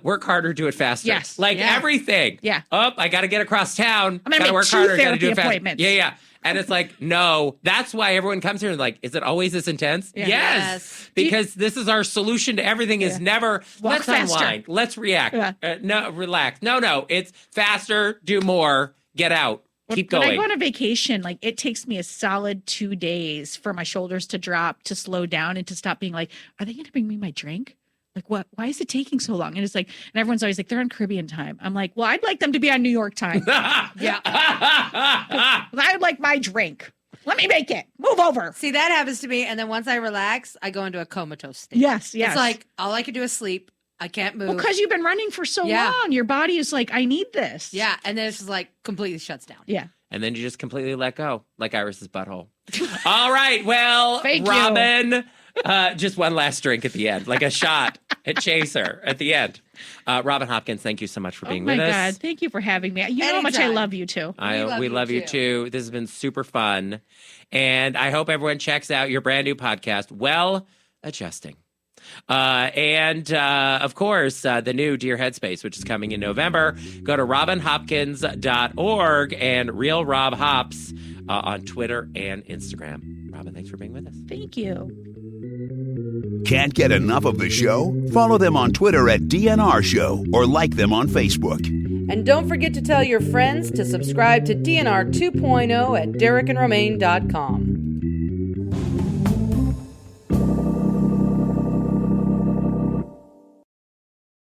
work harder, do it faster. Yes. Like Yeah. everything. Yeah. Oh, I got to get across town. I'm gonna Gotta make work 2 harder. Got to therapy do it fast. appointments. Yeah. And it's like, no, that's why everyone comes here and like, is it always this intense? Yeah. Yes. Yes. Because this is our solution to everything is never, let's faster. unwind. Let's react. Yeah. No, relax. No. It's faster, do more, get out. Keep When I going. go on a vacation, like it takes me a solid 2 days for my shoulders to drop, to slow down, and to stop being like, are they going to bring me my drink? Like, what? Why is it taking so long? And it's like, and everyone's always like, they're on Caribbean time. I'm like, well, I'd like them to be on New York time. Yeah. I'd like my drink. Let me make it. Move over. See, that happens to me. And then once I relax, I go into a comatose state. Yes. It's like all I can do is sleep. I can't move. Because you've been running for so Yeah. long. Your body is like, I need this. Yeah. And then it's just like completely shuts down. Yeah. And then you just completely let go, like Iris's butthole. All right, well, Thank you. Robin, just one last drink at the end, like a shot at Chaser at the end. Robin Hopkins, thank you so much for being Oh my with God. us. Thank you for having me. You know how much I Anytime. love you too. We love you too. This has been super fun. And I hope everyone checks out your brand new podcast, Well Adjusting. Of course, the new Dear Headspace, which is coming in November. Go to robinhopkins.org and Real Rob Hops on Twitter and Instagram. Robin, thanks for being with us. Thank you. Can't get enough of the show? Follow them on Twitter at DNR Show or like them on Facebook. And don't forget to tell your friends to subscribe to DNR 2.0 at DerekandRomaine.com.